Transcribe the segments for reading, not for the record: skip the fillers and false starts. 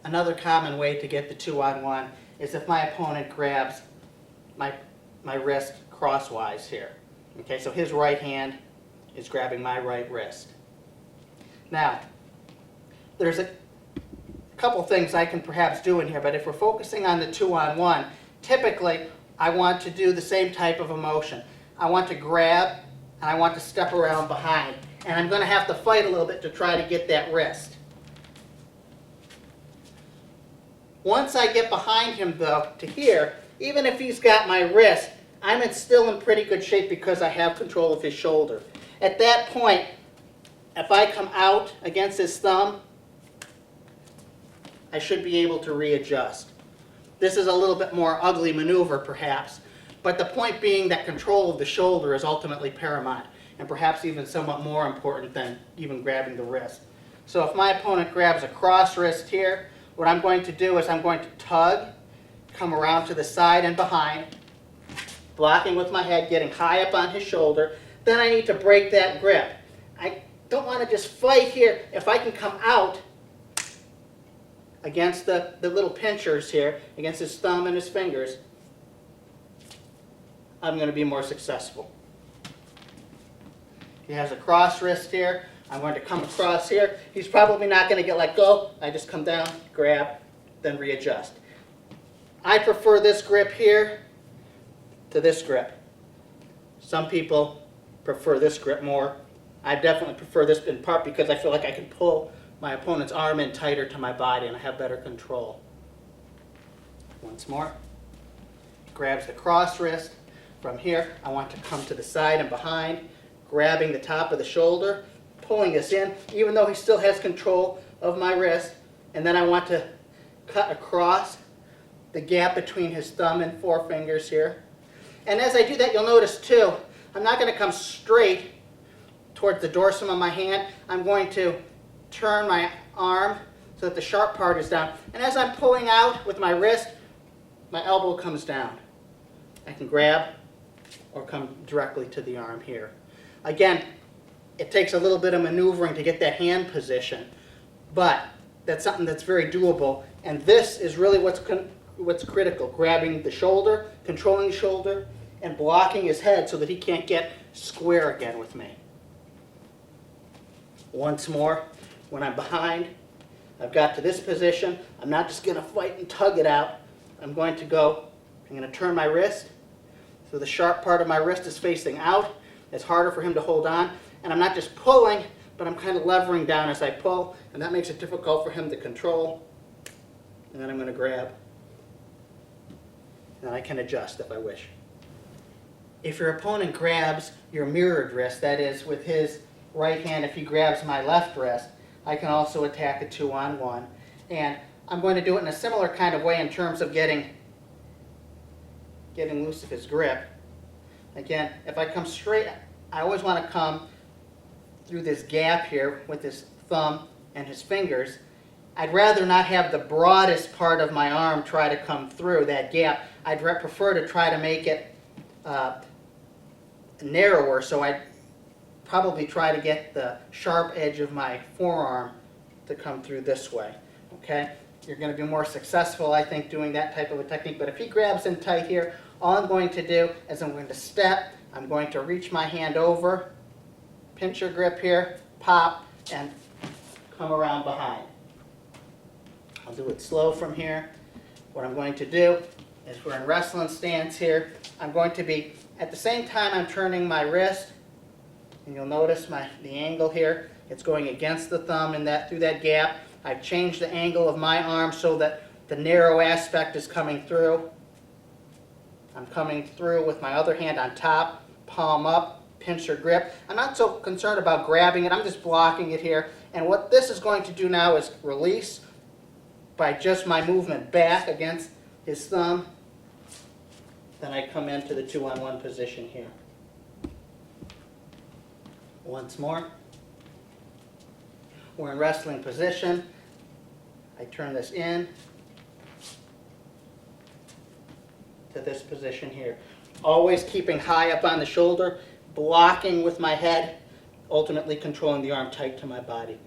Another common way to get the 2-on-1 is if my opponent grabs my wrist crosswise here. Okay, so his right hand is grabbing my right wrist. Now, there's a couple things I can perhaps do in here, but if we're focusing on the 2-on-1, typically I want to do the same type of motion. I want to grab and I want to step around behind, and I'm going to have to fight a little bit to try to get that wrist. Once I get behind him though to here, even if he's got my wrist, I'm still in pretty good shape because I have control of his shoulder. At that point, if I come out against his thumb, I should be able to readjust. This is a little bit more ugly maneuver perhaps, but the point being that control of the shoulder is ultimately paramount, and perhaps even somewhat more important than even grabbing the wrist. So if my opponent grabs a cross wrist here, what I'm going to do is I'm going to tug, come around to the side and behind, blocking with my head, getting high up on his shoulder. Then I need to break that grip. I don't want to just fight here. If I can come out against the little pinchers here, against his thumb and his fingers, I'm going to be more successful. He has a cross wrist here. I'm going to come across here. He's probably not going to get let go. I just come down, grab, then readjust. I prefer this grip here to this grip. Some people prefer this grip more. I definitely prefer this in part because I feel like I can pull my opponent's arm in tighter to my body and I have better control. Once more. Grabs the cross wrist. From here, I want to come to the side and behind, grabbing the top of the shoulder, pulling us in, even though he still has control of my wrist. And then I want to cut across the gap between his thumb and forefingers here. And as I do that, you'll notice too, I'm not going to come straight towards the dorsum of my hand. I'm going to turn my arm so that the sharp part is down. And as I'm pulling out with my wrist, my elbow comes down. I can grab or come directly to the arm here. Again, it takes a little bit of maneuvering to get that hand position, but that's something that's very doable. And this is really what's critical, grabbing the shoulder, controlling the shoulder, and blocking his head so that he can't get square again with me. Once more, when I'm behind, I've got to this position. I'm not just going to fight and tug it out. I'm going to turn my wrist so the sharp part of my wrist is facing out. It's harder for him to hold on. And I'm not just pulling, but I'm kind of levering down as I pull, and that makes it difficult for him to control. And then I'm going to grab. And I can adjust if I wish. If your opponent grabs your mirrored wrist, that is with his right hand, if he grabs my left wrist, I can also attack a 2-on-1. And I'm going to do it in a similar kind of way in terms of getting loose of his grip. Again, if I come straight, I always want to come through this gap here with his thumb and his fingers. I'd rather not have the broadest part of my arm try to come through that gap. I'd prefer to try to make it narrower, so I'd probably try to get the sharp edge of my forearm to come through this way. Okay? You're going to be more successful, I think, doing that type of a technique. But if he grabs in tight here, all I'm going to do is I'm going to step, I'm going to reach my hand over, pinch your grip here, pop, and come around behind. I'll do it slow from here. What I'm going to do is we're in wrestling stance here. I'm going to be, at the same time I'm turning my wrist, and you'll notice the angle here, it's going against the thumb and through that gap. I've changed the angle of my arm so that the narrow aspect is coming through. I'm coming through with my other hand on top, palm up, pinch your grip. I'm not so concerned about grabbing it, I'm just blocking it here. And what this is going to do now is release by just my movement back against his thumb. Then I come into the 2-on-1 position here. Once more. We're in wrestling position. I turn this in to this position here. Always keeping high up on the shoulder, blocking with my head, ultimately controlling the arm tight to my body.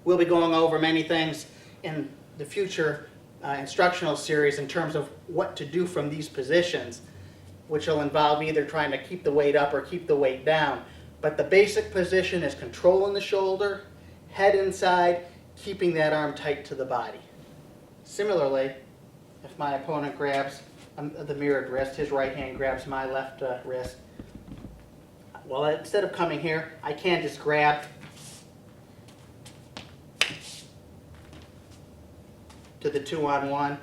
We'll be going over many things in the future instructional series in terms of what to do from these positions, which will involve either trying to keep the weight up or keep the weight down. But the basic position is controlling the shoulder, head inside, keeping that arm tight to the body. Similarly, if my opponent grabs the mirrored wrist, his right hand grabs my left wrist, well, instead of coming here, I can just grab to the 2-on-1.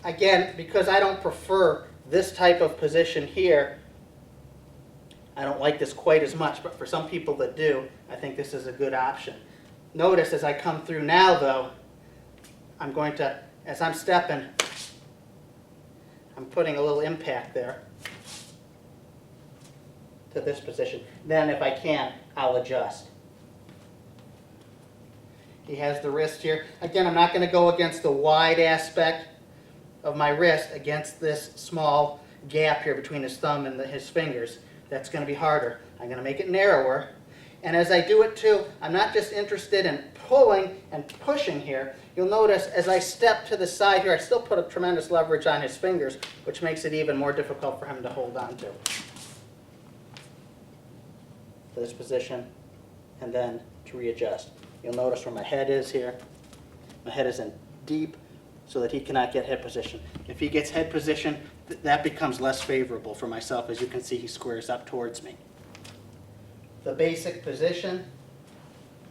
Again, because I don't prefer this type of position here, I don't like this quite as much, but for some people that do, I think this is a good option. Notice as I come through now, though, I'm going to, as I'm stepping, I'm putting a little impact there to this position. Then if I can, I'll adjust. He has the wrist here. Again, I'm not going to go against the wide aspect of my wrist against this small gap here between his thumb and his fingers. That's going to be harder. I'm going to make it narrower. And as I do it too, I'm not just interested in pulling and pushing here. You'll notice as I step to the side here, I still put a tremendous leverage on his fingers, which makes it even more difficult for him to hold on to. This position, and then to readjust. You'll notice where my head is here. My head is in deep so that he cannot get head position. If he gets head position, that becomes less favorable for myself. As you can see, he squares up towards me. The basic position,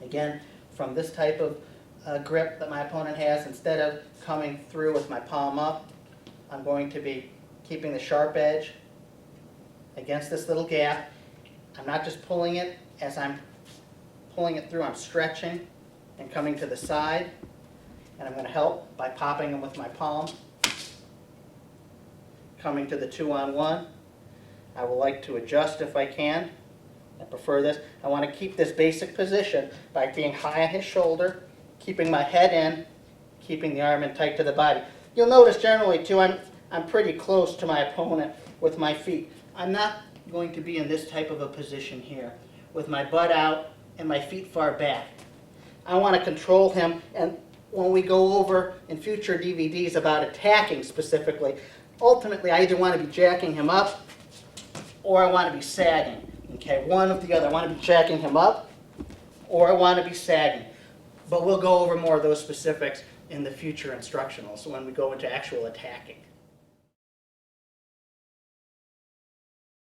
again, from this type of grip that my opponent has, instead of coming through with my palm up, I'm going to be keeping the sharp edge against this little gap. I'm not just pulling it. As I'm pulling it through, I'm stretching and coming to the side. And I'm going to help by popping them with my palm. Coming to the 2-on-1. I would like to adjust if I can. I prefer this. I want to keep this basic position by being high on his shoulder, keeping my head in, keeping the arm in tight to the body. You'll notice generally too, I'm pretty close to my opponent with my feet. I'm not going to be in this type of a position here with my butt out and my feet far back. I want to control him, and when we go over in future DVDs about attacking specifically, ultimately I either want to be jacking him up or I want to be sagging. Okay, one or the other. I want to be jacking him up or I want to be sagging. But we'll go over more of those specifics in the future instructionals when we go into actual attacking.